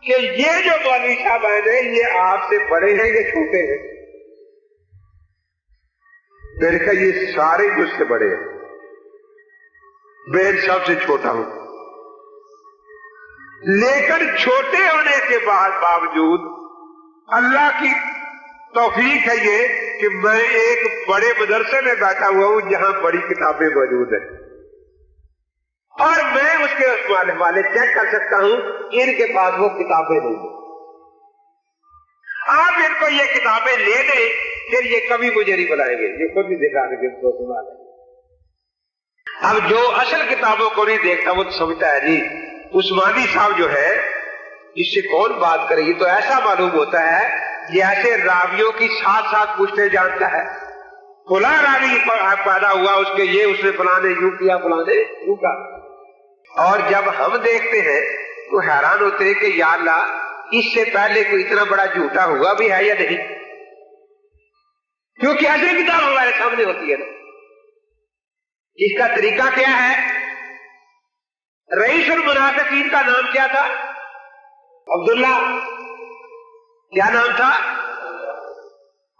کہ یہ جو مولوی صاحب ہیں یہ آپ سے بڑے ہیں کہ چھوٹے ہیں؟ میں نے کہا یہ سارے مجھ سے بڑے ہیں، میں سب سے چھوٹا ہوں، لیکن چھوٹے ہونے کے باوجود اللہ کی توفیق ہے یہ کہ میں ایک بڑے مدرسے میں بیٹھا ہوا ہوں جہاں بڑی کتابیں موجود ہیں، اور میں اس کے والے چیک کر سکتا ہوں ان کے پاس وہ کتابیں نہیں ہیں۔ آپ ان کو یہ کتابیں لے دیں، پھر یہ کبھی مجھے نہیں بلائیں گے، یہ خود نہیں دکھا دیں گے۔ اب جو اصل کتابوں کو نہیں دیکھتا وہ تو سمجھتا ہے جی عثمانی صاحب جو ہے اس سے کون بات کرے، یہ تو ایسا معلوم ہوتا ہے جیسے راویوں کی ساتھ ساتھ پوچھتے جانتا ہے، فلاں راوی پیدا ہوا اس کے یہ اس نے فلاں نے یوں کیا فلاں نے یوں کیا۔ اور جب ہم دیکھتے ہیں تو حیران ہوتے ہیں کہ یا اللہ اس سے پہلے کوئی اتنا بڑا جھوٹا ہوا بھی ہے یا نہیں، کیونکہ ایسی کتاب ہمارے سامنے ہوتی ہے نا۔ اس کا طریقہ کیا ہے؟ رئیس المنافقین کا نام کیا تھا؟ عبداللہ۔ کیا نام تھا؟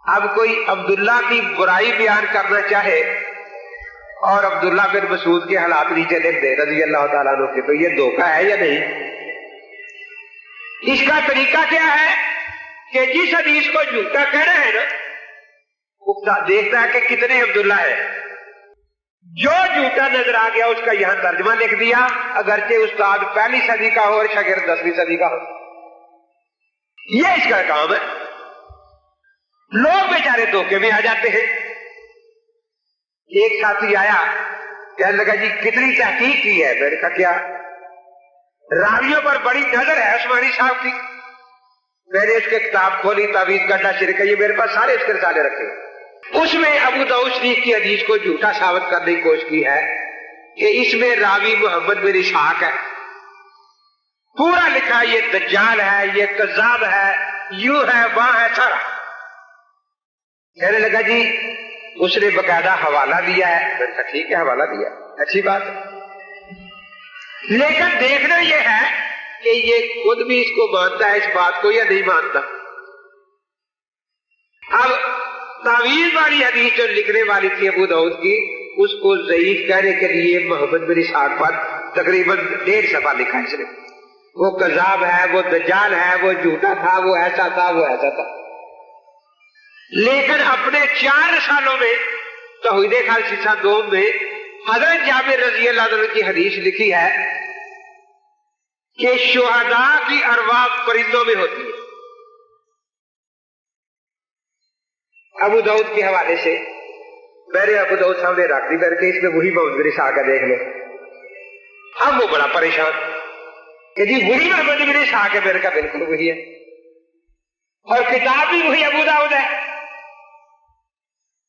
اب کوئی عبداللہ کی برائی بیان کرنا چاہے اور عبداللہ بن مسعود کے حالات نیچے لکھ دے رضی اللہ تعالیٰ عنہ کے، تو یہ دھوکہ ہے یا نہیں؟ اس کا طریقہ کیا ہے کہ جس حدیث کو جھوٹا کہنا ہے نا وہ دیکھتا ہے کہ کتنے عبداللہ ہے، جو جھوٹا نظر آ گیا اس کا یہاں ترجمہ لکھ دیا، اگرچہ استاد پہلی صدی کا ہو اور شاگرد 10ویں صدی کا ہو۔ یہ اس کا کام ہے۔ لوگ بیچارے دھوکے میں آ جاتے ہیں۔ ایک ساتھی آیا کہنے لگا جی کتنی تحقیق کی ہے؟ میں نے کہا کیا؟ راویوں پر بڑی نظر ہے عثمانی صاحب کی۔ میں نے اس کے کتاب کھولی تعویذ گڈھا شرک، یہ میرے پاس سارے اس کے رسالے رکھے، اس میں ابو داؤد شریف کی حدیث کو جھوٹا ثابت کرنے کی کوشش کی ہے کہ اس میں راوی محمد بن اسحاق ہے، پورا لکھا یہ دجال ہے، یہ کذاب ہے، یوں ہے وہاں ہے سارا۔ کہنے لگا جی اس نے باقاعدہ حوالہ دیا ہے۔ میں نے کہا ٹھیک ہے حوالہ دیا، اچھی بات ہے، لیکن دیکھنا یہ ہے کہ یہ خود بھی اس کو مانتا ہے اس بات کو یا نہیں مانتا۔ اب تعویذ والی حدیث جو لکھنے والی تھی ابو داؤد کی، اس کو ضعیف کہنے کے لیے محمد بن اسحاق پر تقریباً 1.5 صفحہ لکھا اس نے، وہ کذاب ہے، وہ دجال ہے، وہ جھوٹا تھا، وہ ایسا تھا، وہ ایسا تھا۔ لیکن اپنے 4 رسالوں میں توحید خالصہ 2 میں حضرت جابر رضی اللہ عنہ کی حدیث لکھی ہے کہ شہداء کی ارواح پرندوں میں ہوتی ہے۔ ابو داؤد کے حوالے سے میں نے ابو داؤد سامنے رکھ دی کر کے اس میں وہی محمد بن اسحاق کا دیکھ لو۔ اب وہ بڑا پریشان کہ جی وہی محمد بن اسحاق ہے، میرے کا بالکل وہی ہے، اور کتاب بھی وہی ابو داؤد ہے،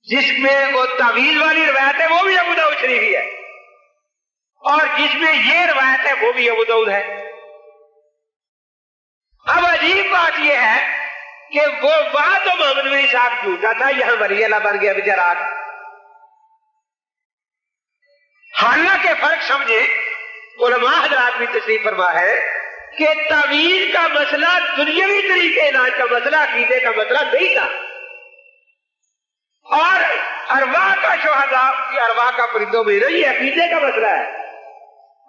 جس میں وہ تعویذ والی روایت ہے وہ بھی ابو داؤد شریف ہی ہے، اور جس میں یہ روایت ہے وہ بھی ابو داؤد ہے۔ اب عجیب بات یہ ہے کہ وہ وہاں تو محمد بن اسحاق جھوٹا تھا، یہاں ولی اللہ بن گیا بیچارہ۔ حالانکہ فرق سمجھے، علماء حضرات بھی تشریف فرما ہے کہ تعویذ کا مسئلہ دنیاوی طریقے علاج کا مسئلہ، عقیدے کا مسئلہ نہیں تھا، اور ارواح کا شہداء کی ارواح کا پرندوں میں نہیں، یہ عقیدے کا مسئلہ ہے۔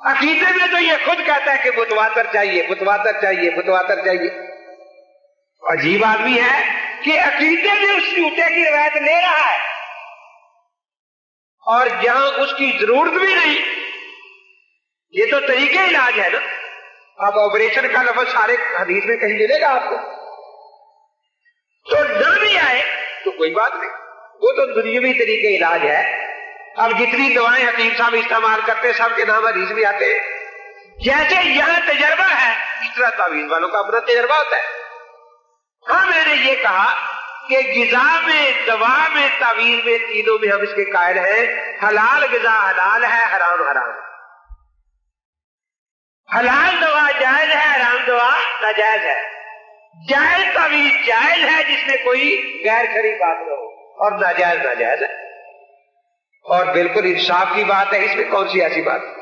عقیدے میں تو یہ خود کہتا ہے کہ متواتر چاہیے، متواتر چاہیے، متواتر چاہیے۔ عجیب آدمی ہے کہ عقیدے میں اس جھوٹے کی روایت لے رہا ہے، اور جہاں اس کی ضرورت بھی نہیں۔ یہ تو طریقے علاج ہے نا۔ اب آپریشن کا لفظ سارے حدیث میں کہیں ملے گا آپ کو، تو نہ بھی آئے تو کوئی بات نہیں، وہ تو دنیاوی طریقے علاج ہے۔ اب جتنی دوائیں حکیم صاحب استعمال کرتے ہیں سب کے نام حدیث بھی آتے ہیں۔ جیسے یہاں تجربہ ہے اس طرح تعویذ والوں کا اپنا تجربہ ہوتا ہے۔ ہاں میں نے یہ کہا کہ غذا میں، دوا میں، تعویذ میں، تینوں میں ہم اس کے قائل ہیں حلال غذا حلال ہے، حرام حرام۔ حلال دوا جائز ہے، حرام دوا ناجائز ہے۔ جائز تعویذ جائز ہے جس میں کوئی غیر شرعی بات نہ ہو، اور ناجائز ناجائز ہے، اور بالکل انصاف کی بات ہے، اس میں کون سی ایسی بات ہے؟